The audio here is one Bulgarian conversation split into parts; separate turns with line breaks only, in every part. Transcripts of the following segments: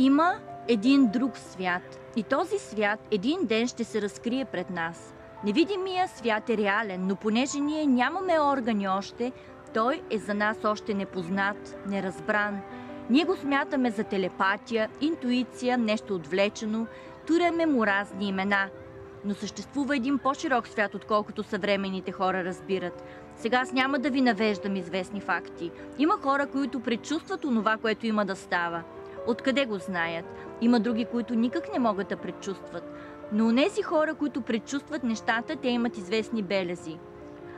Има един друг свят и този свят един ден ще се разкрие пред нас. Невидимия свят е реален, но понеже ние нямаме органи още, той е за нас още непознат, неразбран. Ние го смятаме за телепатия, интуиция, нещо отвлечено, туряме му разни имена. Но съществува един по-широк свят, отколкото съвременните хора разбират. Сега аз няма да ви навеждам известни факти. Има хора, които предчувстват онова, което има да става. Откъде го знаят? Има други, които никак не могат да предчувстват. Но онези хора, които предчувстват нещата, те имат известни белези.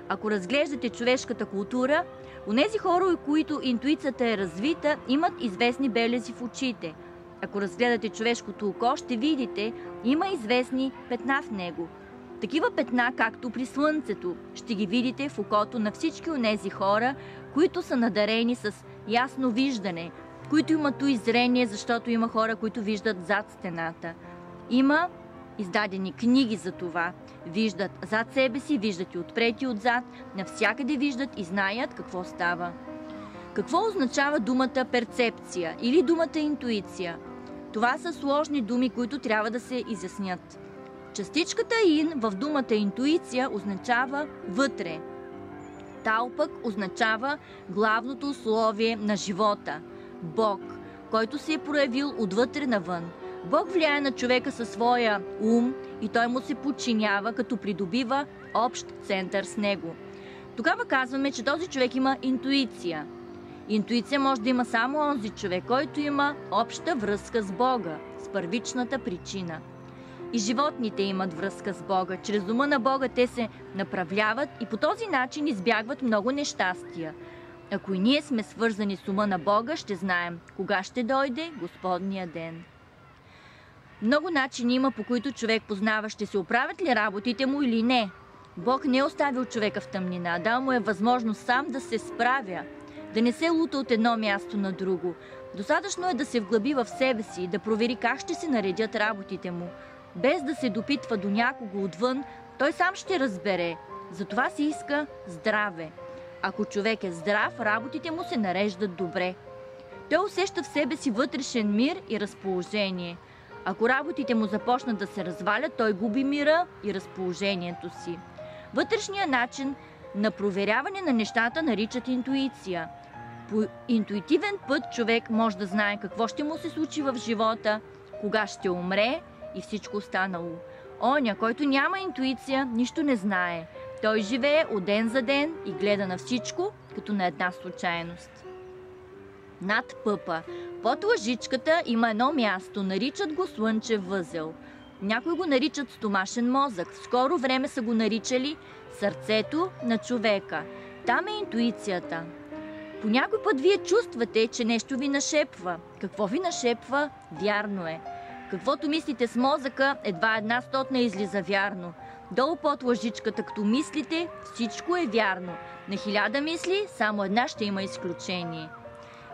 Ако разглеждате човешката култура, онези хора, които интуицията е развита, имат известни белези в очите. Ако разгледате човешкото око, ще видите, има известни петна в него. Такива петна, както при слънцето, ще ги видите в окото на всички онези хора, които са надарени с ясно виждане, които имат туй зрение, защото има хора, които виждат зад стената. Има издадени книги за това. Виждат зад себе си, виждат и отпред и отзад, навсякъде виждат и знаят какво става. Какво означава думата перцепция или думата интуиция? Това са сложни думи, които трябва да се изяснят. Частичката ин в думата интуиция означава вътре. Тао пък означава главното условие на живота – Бог, който се е проявил отвътре навън. Бог влияе на човека със своя ум и той му се подчинява, като придобива общ център с него. Тогава казваме, че този човек има интуиция. Интуиция може да има само онзи човек, който има обща връзка с Бога, с първичната причина. И животните имат връзка с Бога. Чрез ума на Бога те се направляват и по този начин избягват много нещастия. Ако и ние сме свързани с ума на Бога, ще знаем кога ще дойде Господния ден. Много начини има, по които човек познава ще се оправят ли работите му или не. Бог не е оставил човека в тъмнина, дал му е възможност сам да се справя, да не се лута от едно място на друго. Достатъчно е да се вглъби в себе си, да провери как ще се наредят работите му. Без да се допитва до някого отвън, той сам ще разбере. Затова се иска здраве. Ако човек е здрав, работите му се нареждат добре. Той усеща в себе си вътрешен мир и разположение. Ако работите му започнат да се развалят, той губи мира и разположението си. Вътрешният начин на проверяване на нещата наричат интуиция. По интуитивен път човек може да знае какво ще му се случи в живота, кога ще умре и всичко останало. Оня, който няма интуиция, нищо не знае. Той живее от ден за ден и гледа на всичко, като на една случайност. Над пъпа, под лъжичката има едно място, наричат го слънчев възел. Някои го наричат стомашен мозък, в скоро време са го наричали сърцето на човека. Там е интуицията. По някой път вие чувствате, че нещо ви нашепва. Какво ви нашепва? Вярно е. Каквото мислите с мозъка, едва 1/100 излиза вярно. Долу под лъжичката, като мислите, всичко е вярно. На 1000 мисли, само една ще има изключение.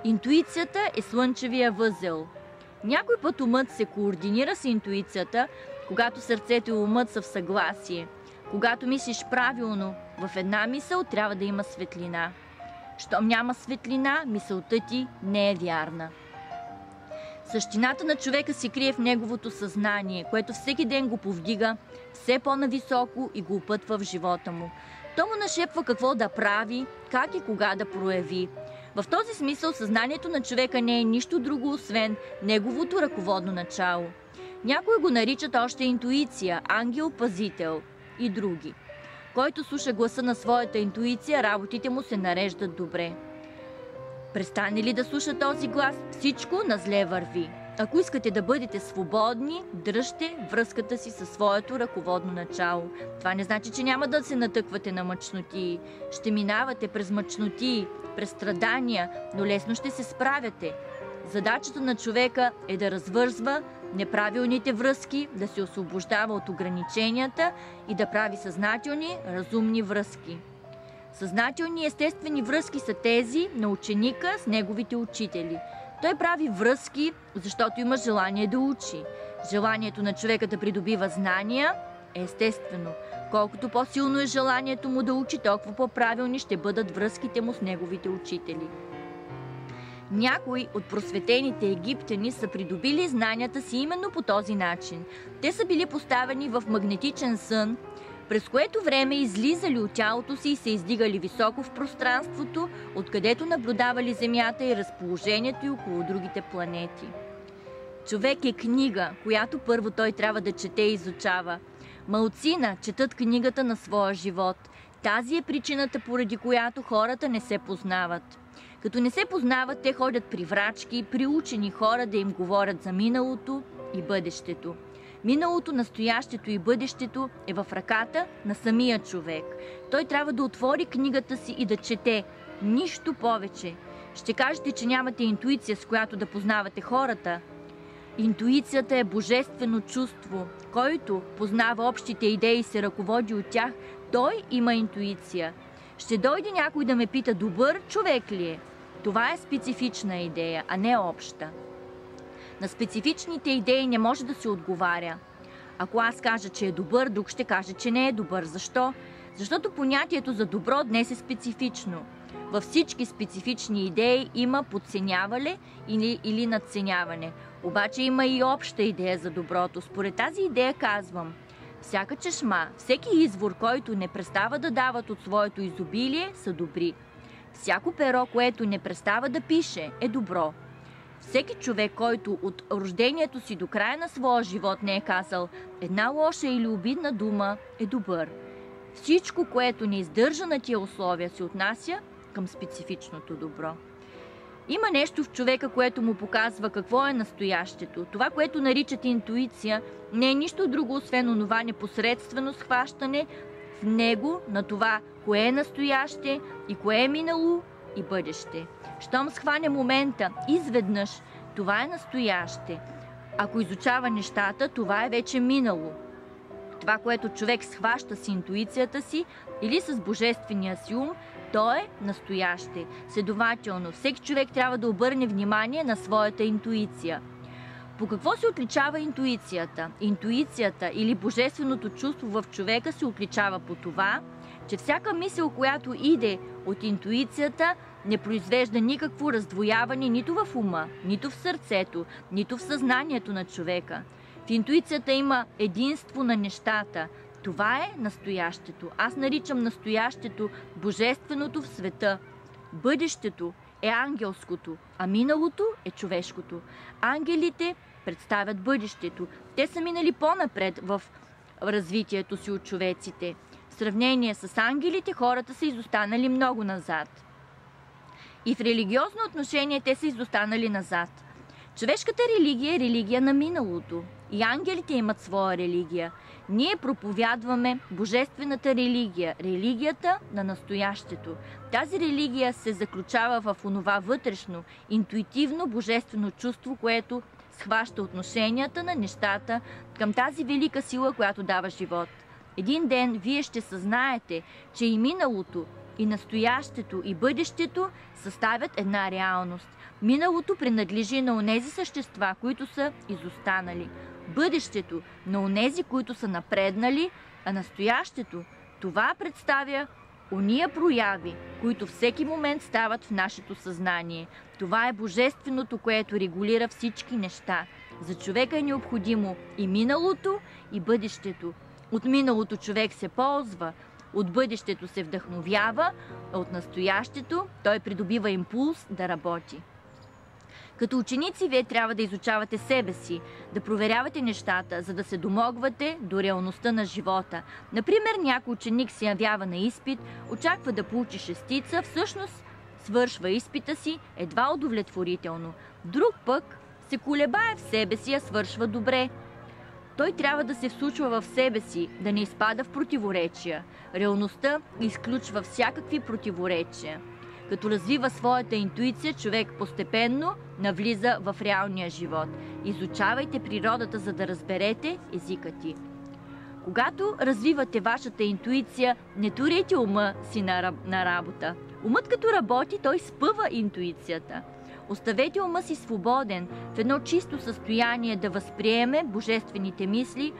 Интуицията е слънчевия възел. Някой път умът се координира с интуицията, когато сърцето и умът са в съгласие. Когато мислиш правилно, в една мисъл трябва да има светлина. Щом няма светлина, мисълта ти не е вярна. Същината на човека се крие в неговото съзнание, което всеки ден го повдига все по-нависоко и го опътва в живота му. То му нашепва какво да прави, как и кога да прояви. В този смисъл съзнанието на човека не е нищо друго, освен неговото ръководно начало. Някои го наричат още интуиция, ангел-пазител и други. Който слуша гласа на своята интуиция, работите му се нареждат добре. Престане ли да слуша този глас, всичко на зле върви. Ако искате да бъдете свободни, дръжте връзката си със своето ръководно начало. Това не значи, че няма да се натъквате на мъчноти. Ще минавате през мъчноти, през страдания, но лесно ще се справяте. Задачата на човека е да развързва неправилните връзки, да се освобождава от ограниченията и да прави съзнателни, разумни връзки. Съзнателни и естествени връзки са тези на ученика с неговите учители. Той прави връзки, защото има желание да учи. Желанието на човека да придобива знания е естествено. Колкото по-силно е желанието му да учи, толкова по-правилни ще бъдат връзките му с неговите учители. Някои от просветените египтяни са придобили знанията си именно по този начин. Те са били поставени в магнетичен сън, през което време излизали от тялото си и се издигали високо в пространството, откъдето наблюдавали Земята и разположението й около другите планети. Човек е книга, която първо той трябва да чете и изучава. Малцина четат книгата на своя живот. Тази е причината, поради която хората не се познават. Като не се познават, те ходят при врачки, при учени хора да им говорят за миналото и бъдещето. Миналото, настоящето и бъдещето е в ръката на самия човек. Той трябва да отвори книгата си и да чете. Нищо повече. Ще кажете, че нямате интуиция, с която да познавате хората. Интуицията е божествено чувство. Който познава общите идеи и се ръководи от тях, той има интуиция. Ще дойде някой да ме пита, добър човек ли е? Това е специфична идея, а не обща. На специфичните идеи не може да се отговаря. Ако аз кажа, че е добър, друг ще каже, че не е добър. Защо? Защото понятието за добро днес е специфично. Във всички специфични идеи има подценяване или надценяване. Обаче има и обща идея за доброто. Според тази идея казвам: всяка чешма, всеки извор, който не престава да дават от своето изобилие, са добри. Всяко перо, което не престава да пише, е добро. Всеки човек, който от рождението си до края на своя живот не е казал една лоша или обидна дума, е добър. Всичко, което не издържа на тия условия, се отнася към специфичното добро. Има нещо в човека, което му показва какво е настоящето. Това, което наричат интуиция, не е нищо друго, освен онова непосредствено схващане в него на това, кое е настояще и кое е минало и бъдеще. Щом схване момента изведнъж, това е настояще. Ако изучава нещата, това е вече минало. Това, което човек схваща с интуицията си или с божествения си ум, то е настояще. Следователно, всеки човек трябва да обърне внимание на своята интуиция. По какво се отличава интуицията? Интуицията или божественото чувство в човека се отличава по това, че всяка мисъл, която иде от интуицията, не произвежда никакво раздвояване нито в ума, нито в сърцето, нито в съзнанието на човека. В интуицията има единство на нещата. Това е настоящето. Аз наричам настоящето божественото в света. Бъдещето е ангелското, а миналото е човешкото. Ангелите представят бъдещето. Те са минали по-напред в развитието си от човеците. В сравнение с ангелите, хората са изостанали много назад. И в религиозно отношение те са изостанали назад. Човешката религия е религия на миналото. И ангелите имат своя религия. Ние проповядваме божествената религия, религията на настоящето. Тази религия се заключава в онова вътрешно, интуитивно божествено чувство, което схваща отношенията на нещата към тази велика сила, която дава живот. Един ден вие ще съзнаете, че и миналото, и настоящето, и бъдещето съставят една реалност. Миналото принадлежи на онези същества, които са изостанали. Бъдещето на онези, които са напреднали, а настоящето, това представя ония прояви, които всеки момент стават в нашето съзнание. Това е божественото, което регулира всички неща. За човека е необходимо и миналото, и бъдещето. От миналото човек се ползва, от бъдещето се вдъхновява, а от настоящето той придобива импулс да работи. Като ученици вие трябва да изучавате себе си, да проверявате нещата, за да се домогвате до реалността на живота. Например, някой ученик се явява на изпит, очаква да получи шестица, всъщност свършва изпита си едва удовлетворително. Друг пък се колебае в себе си, а свършва добре. Той трябва да се вслушва в себе си, да не изпада в противоречия. Реалността изключва всякакви противоречия. Като развива своята интуиция, човек постепенно навлиза в реалния живот. Изучавайте природата, за да разберете езика ти. Когато развивате вашата интуиция, не турете ума си на работа. Умът като работи, той спъва интуицията. Оставете ума си свободен, в едно чисто състояние да възприеме божествените мисли,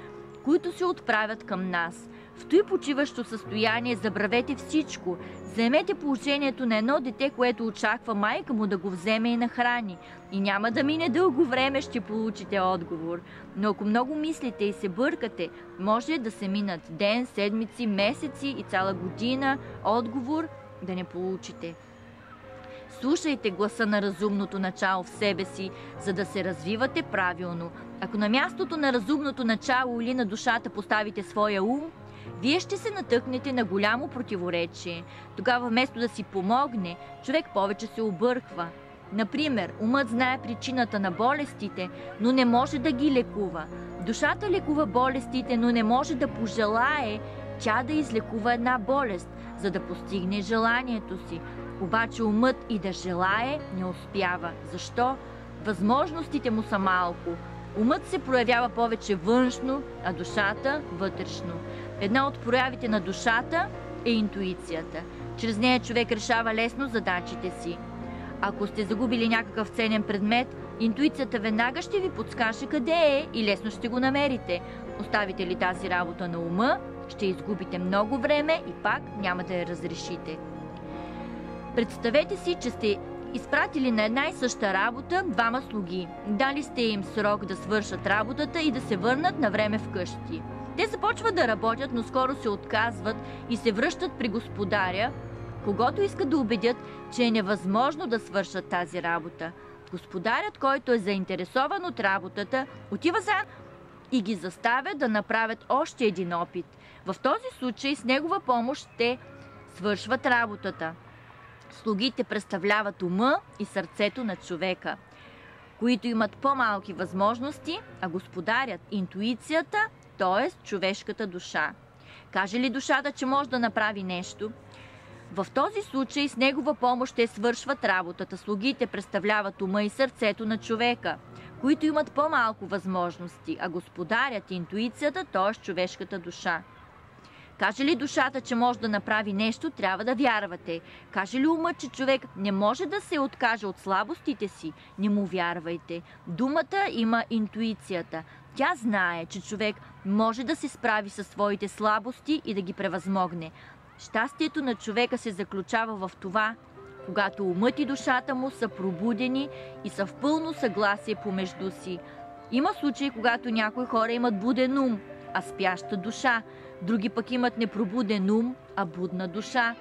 които се отправят към нас. В той почиващо състояние забравете всичко. Заемете положението на едно дете, което очаква майка му да го вземе и нахрани. И няма да мине дълго време, ще получите отговор. Но ако много мислите и се бъркате, може да се минат ден, седмици, месеци и цяла година отговор да не получите. Слушайте гласа на разумното начало в себе си, за да се развивате правилно. Ако на мястото на разумното начало или на душата поставите своя ум, вие ще се натъкнете на голямо противоречие. Тогава вместо да си помогне, човек повече се обърква. Например, умът знае причината на болестите, но не може да ги лекува. Душата лекува болестите, но не може да пожелае тя да излекува една болест, за да постигне желанието си. Обаче умът и да желае не успява. Защо? Възможностите му са малко. Умът се проявява повече външно, а душата вътрешно. Една от проявите на душата е интуицията. Чрез нея човек решава лесно задачите си. Ако сте загубили някакъв ценен предмет, интуицията веднага ще ви подскаже къде е и лесно ще го намерите. Оставите ли тази работа на ума, ще изгубите много време и пак няма да я разрешите. Представете си, че сте изпратили на една и съща работа двама слуги. Дали сте им срок да свършат работата и да се върнат на време вкъщи. Те започват да работят, но скоро се отказват и се връщат при господаря, когото искат да убедят, че е невъзможно да свършат тази работа. Господарят, който е заинтересован от работата, отива за и ги заставя да направят още един опит. В този случай с негова помощ те свършват работата. Слугите представляват ума и сърцето на човека, които имат по-малки възможности, а господарят – интуицията, т.е. човешката душа. Каже ли душата, че може да направи нещо? В този случай с негова помощ те свършват работата. Слугите представляват ума и сърцето на човека, които имат по-малко възможности, а господарят – интуицията, т.е. човешката душа. Каже ли душата, че може да направи нещо, трябва да вярвате. Каже ли умът, че човек не може да се откаже от слабостите си, не му вярвайте. Думата има интуицията. Тя знае, че човек може да се справи със своите слабости и да ги превъзмогне. Щастието на човека се заключава в това, когато умът и душата му са пробудени и са в пълно съгласие помежду си. Има случаи, когато някои хора имат буден ум, а спяща душа. Други пък имат непробуден ум, а будна душа.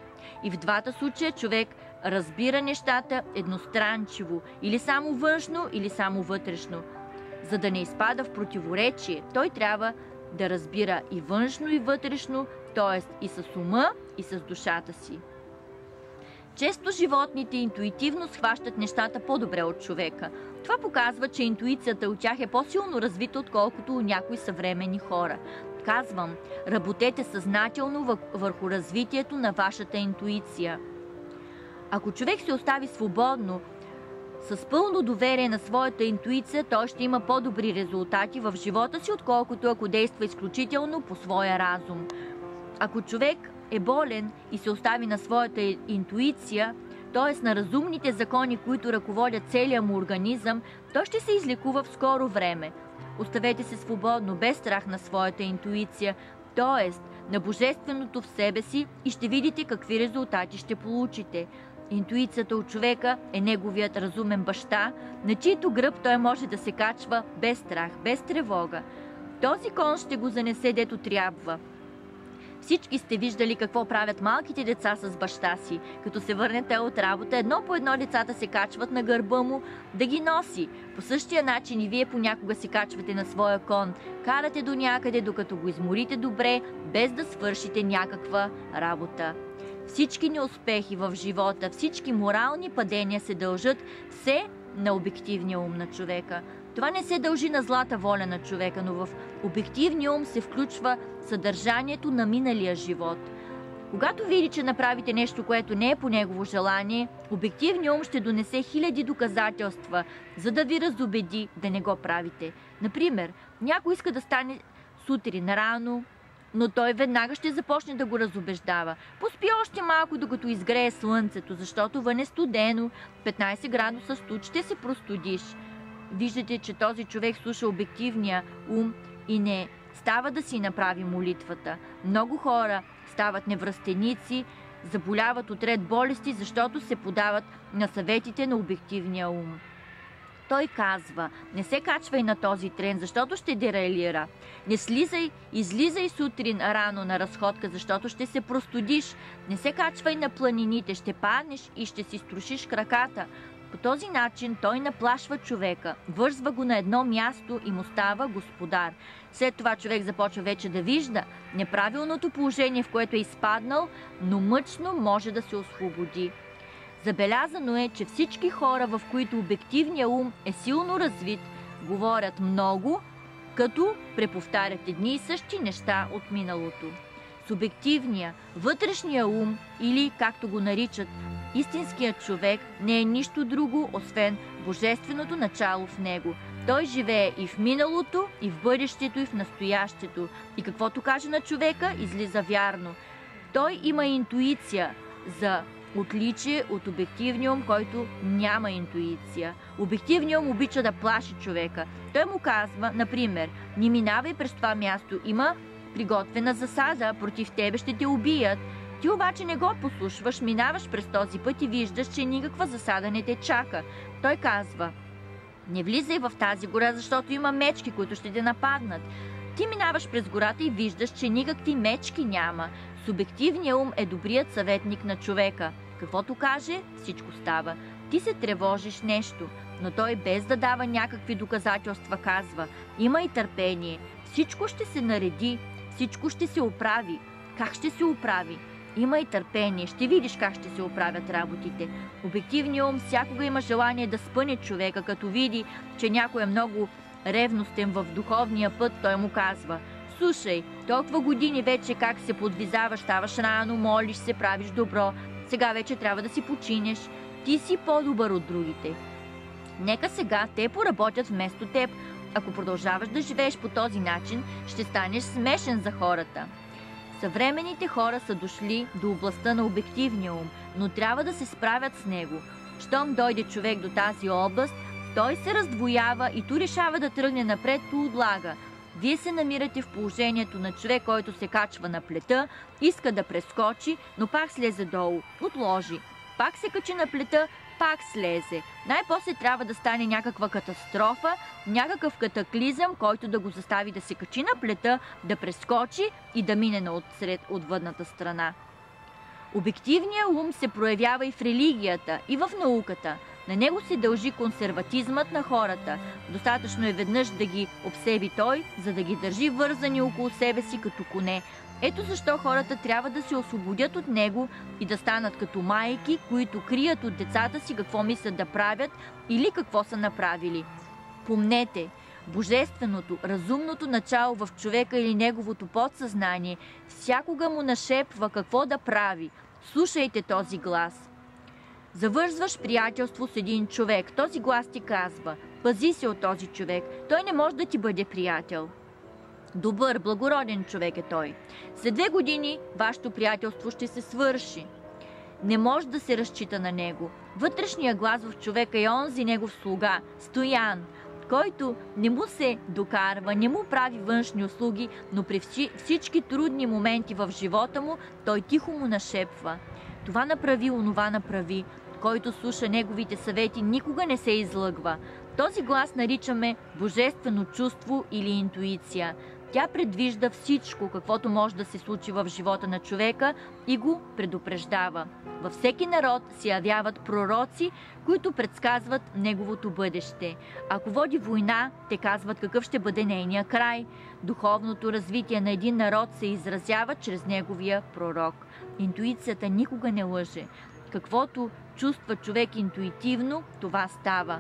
И в двата случая човек разбира нещата едностранчиво, или само външно, или само вътрешно. За да не изпада в противоречие, той трябва да разбира и външно, и вътрешно, т.е. и с ума, и с душата си. Често животните интуитивно схващат нещата по-добре от човека. Това показва, че интуицията от тях е по-силно развита, отколкото у някои съвременни хора. Казвам, работете съзнателно върху развитието на вашата интуиция. Ако човек се остави свободно, с пълно доверие на своята интуиция, той ще има по-добри резултати в живота си, отколкото ако действа изключително по своя разум. Ако човек е болен и се остави на своята интуиция, т.е. на разумните закони, които ръководят целия му организъм, той ще се излекува в скоро време. Оставете се свободно, без страх на своята интуиция, т.е. на божественото в себе си и ще видите какви резултати ще получите. Интуицията от човека е неговият разумен баща, на чийто гръб той може да се качва без страх, без тревога. Този кон ще го занесе дето трябва. Всички сте виждали какво правят малките деца с баща си. Като се върнете от работа, едно по едно децата се качват на гърба му да ги носи. По същия начин и вие понякога се качвате на своя кон. Карате до някъде, докато го изморите добре, без да свършите някаква работа. Всички неуспехи в живота, всички морални падения се дължат все на обективния ум на човека. Това не се дължи на злата воля на човека, но в обективния ум се включва съдържанието на миналия живот. Когато види, че направите нещо, което не е по негово желание, обективният ум ще донесе хиляди доказателства, за да ви разубеди да не го правите. Например, някой иска да стане сутрин рано, но той веднага ще започне да го разубеждава. Поспи още малко, докато изгрее слънцето, защото вън е студено, 15 градуса студ, ще се простудиш. Виждате, че този човек слуша обективния ум и не става да си направи молитвата. Много хора стават невръстеници, заболяват от ред болести, защото се подават на съветите на обективния ум. Той казва: не се качвай на този трен, защото ще дерайлира. Не излизай сутрин рано на разходка, защото ще се простудиш. Не се качвай на планините, ще паднеш и ще си струшиш краката. По този начин той наплашва човека, вързва го на едно място и му става господар. След това човек започва вече да вижда неправилното положение, в което е изпаднал, но мъчно може да се освободи. Забелязано е, че всички хора, в които обективният ум е силно развит, говорят много, като преповтарят едни и същи неща от миналото. Субективния, вътрешния ум, или както го наричат, истинският човек, не е нищо друго, освен божественото начало в него. Той живее и в миналото, и в бъдещето, и в настоящето. И каквото каже на човека, излиза вярно. Той има интуиция за отличие от обективния ум, който няма интуиция. Обективният ум обича да плаши човека. Той му казва, например: не минавай през това място, има приготвена засада, против тебе ще те убият. Ти обаче не го послушваш, минаваш през този път и виждаш, че никаква засада не те чака. Той казва: не влизай в тази гора, защото има мечки, които ще те нападнат. Ти минаваш през гората и виждаш, че никакви мечки няма. Субективният ум е добрият съветник на човека. Каквото каже, всичко става. Ти се тревожиш нещо, но той без да дава някакви доказателства казва: имай търпение, всичко ще се нареди, всичко ще се оправи. Как ще се оправи? Имай търпение, ще видиш как ще се оправят работите. Обективният ум всякога има желание да спъне човека, като види, че някой е много ревностен в духовния път, той му казва: слушай, толкова години вече как се подвизаваш, ставаш рано, молиш се, правиш добро, сега вече трябва да си починеш. Ти си по-добър от другите. Нека сега те поработят вместо теб. Ако продължаваш да живееш по този начин, ще станеш смешен за хората. Съвременните хора са дошли до областта на обективния ум, но трябва да се справят с него. Щом дойде човек до тази област, той се раздвоява и ту решава да тръгне напред, ту отлага. Вие се намирате в положението на човек, който се качва на плета, иска да прескочи, но пак слезе долу, отложи. Пак се качи на плета, пак слезе. Най-после трябва да стане някаква катастрофа, някакъв катаклизъм, който да го застави да се качи на плета, да прескочи и да мине на отвъдната страна. Обективният ум се проявява и в религията, и в науката. На него се дължи консерватизмът на хората. Достатъчно е веднъж да ги обсеби той, за да ги държи вързани около себе си като коне. Ето защо хората трябва да се освободят от него и да станат като майки, които крият от децата си какво мислят да правят или какво са направили. Помнете, божественото, разумното начало в човека или неговото подсъзнание всякога му нашепва какво да прави. Слушайте този глас. Завързваш приятелство с един човек. Този глас ти казва: пази се от този човек. Той не може да ти бъде приятел. Добър, благороден човек е той. След 2 години вашето приятелство ще се свърши. Не може да се разчита на него. Вътрешният глас в човека е онзи негов слуга, Стоян, който не му се докарва, не му прави външни услуги, но при всички трудни моменти в живота му, той тихо му нашепва: това направи, онова направи. Който слуша неговите съвети, никога не се излъгва. Този глас наричаме божествено чувство или интуиция. Тя предвижда всичко, каквото може да се случи в живота на човека и го предупреждава. Във всеки народ се явяват пророци, които предсказват неговото бъдеще. Ако води война, те казват какъв ще бъде нейния край. Духовното развитие на един народ се изразява чрез неговия пророк. Интуицията никога не лъже. Каквото чувства човек интуитивно, това става.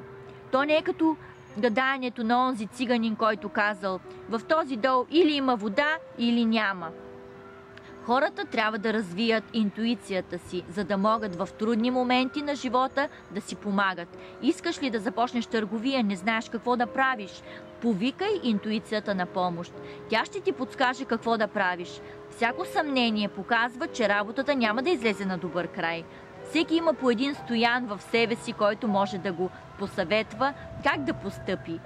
То не е като гаданието на онзи циганин, който казал: в този дол или има вода, или няма. Хората трябва да развият интуицията си, за да могат в трудни моменти на живота да си помагат. Искаш ли да започнеш търговия, не знаеш какво да правиш? Повикай интуицията на помощ. Тя ще ти подскаже какво да правиш. Всяко съмнение показва, че работата няма да излезе на добър край. Всеки има по един Стоян в себе си, който може да го посъветва как да постъпи.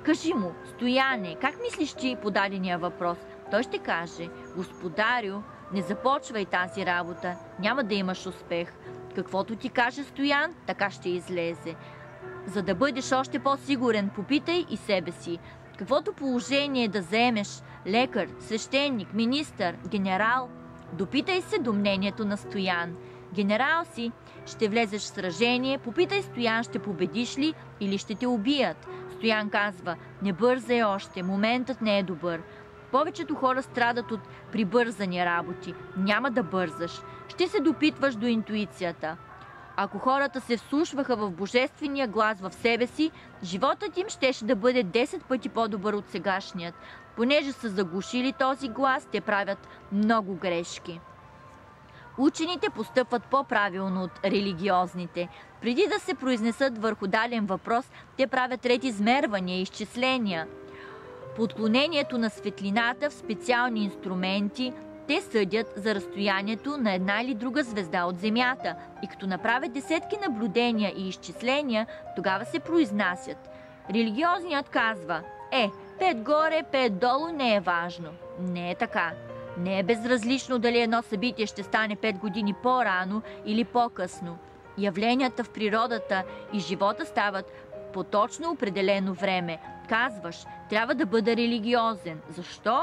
Кажи му: Стояне, как мислиш ти по дадения въпрос? Той ще каже: Господарю, не започвай тази работа, няма да имаш успех. Каквото ти каже Стоян, така ще излезе. За да бъдеш още по-сигурен, попитай и себе си. Каквото положение да заемеш – лекар, свещеник, министър, генерал – допитай се до мнението на Стоян. Генерал си, ще влезеш в сражение, попитай Стоян: ще победиш ли или ще те убият? Стоян казва: не бързай още, моментът не е добър. Повечето хора страдат от прибързани работи. Няма да бързаш. Ще се допитваш до интуицията. Ако хората се вслушваха в божествения глас в себе си, животът им щеше да бъде 10 пъти по-добър от сегашният. Понеже са заглушили този глас, те правят много грешки. Учените постъпват по-правилно от религиозните. Преди да се произнесат върху даден въпрос, те правят ред измервания и изчисления. По отклонението на светлината в специални инструменти, те съдят за разстоянието на една или друга звезда от Земята и като направят десетки наблюдения и изчисления, тогава се произнасят. Религиозният казва: 5 горе, 5 долу не е важно. Не е така. Не е безразлично дали едно събитие ще стане 5 години по-рано или по-късно. Явленията в природата и живота стават по точно определено време. Казваш: трябва да бъда религиозен. Защо?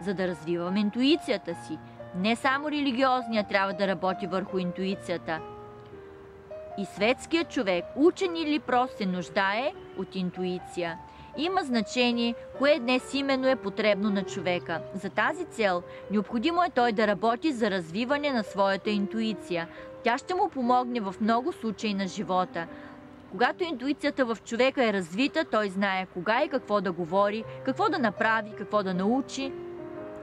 За да развивам интуицията си. Не само религиозният трябва да работи върху интуицията. И светският човек, учен или прост, се нуждае от интуиция. Има значение кое днес именно е потребно на човека. За тази цел необходимо е той да работи за развиване на своята интуиция. Тя ще му помогне в много случаи на живота. Когато интуицията в човека е развита, той знае кога и какво да говори, какво да направи, какво да научи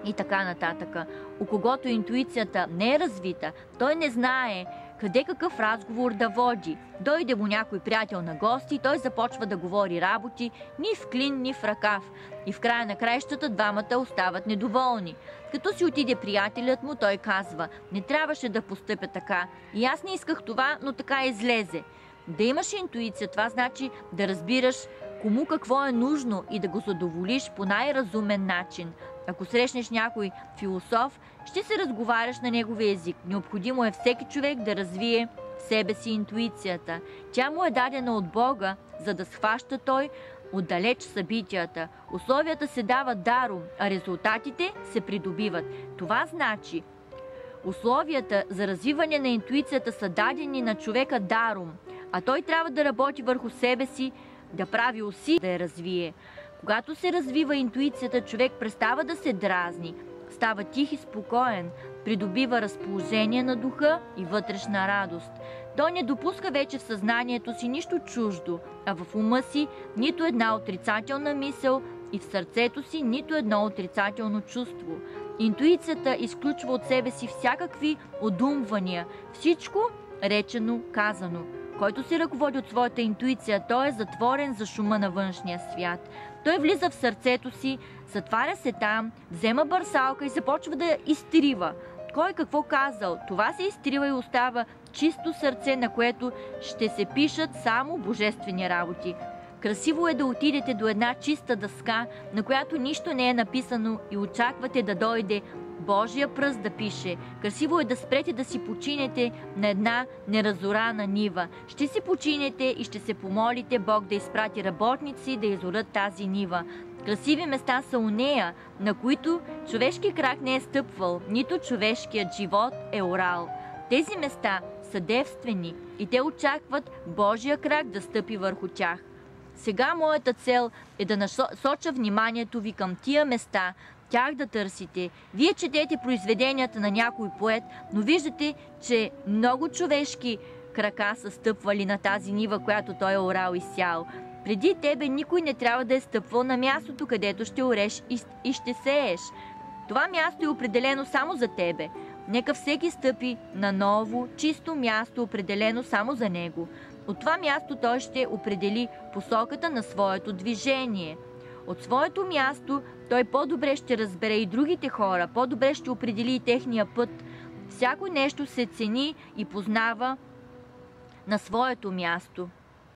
и така нататък. У когото интуицията не е развита, той не знае къде какъв разговор да води. Дойде му някой приятел на гости и той започва да говори работи ни в клин, ни в ръкав. И в края на краищата двамата остават недоволни. Като си отиде приятелят му, той казва: не трябваше да постъпя така. И аз не исках това, но така излезе. Да имаш интуиция, това значи да разбираш кому какво е нужно и да го задоволиш по най-разумен начин. Ако срещнеш някой философ, ще се разговаряш на неговия език. Необходимо е всеки човек да развие в себе си интуицията. Тя му е дадена от Бога, за да схваща той отдалеч събитията. Условията се дават даром, а резултатите се придобиват. Това значи, условията за развиване на интуицията са дадени на човека даром, а той трябва да работи върху себе си, да прави усилия да я развие. Когато се развива интуицията, човек престава да се дразни, става тих и спокоен, придобива разположение на духа и вътрешна радост. Той не допуска вече в съзнанието си нищо чуждо, а в ума си нито една отрицателна мисъл и в сърцето си нито едно отрицателно чувство. Интуицията изключва от себе си всякакви одумвания, всичко речено, казано. Който се ръководи от своята интуиция, той е затворен за шума на външния свят. Той влиза в сърцето си, затваря се там, взема бърсалка и започва да изтрива. Кой какво казал, това се изтрива и остава чисто сърце, на което ще се пишат само божествени работи. Красиво е да отидете до една чиста дъска, на която нищо не е написано и очаквате да дойде Божия пръст да пише. Красиво е да спрете да си починете на една неразорана нива. Ще си починете и ще се помолите Бог да изпрати работници да изорат тази нива. Красиви места са у нея, на които човешки крак не е стъпвал, нито човешкият живот е орал. Тези места са девствени и те очакват Божия крак да стъпи върху тях. Сега моята цел е да насоча вниманието ви към тия места, тях да търсите. Вие четете произведенията на някой поет, но виждате, че много човешки крака са стъпвали на тази нива, която той е орал и сял. Преди тебе никой не трябва да е стъпвал на мястото, където ще ореш и ще сееш. Това място е определено само за тебе. Нека всеки стъпи на ново, чисто място, определено само за него. От това място той ще определи посоката на своето движение. От своето място той по-добре ще разбере и другите хора, по-добре ще определи и техния път. Всяко нещо се цени и познава на своето място.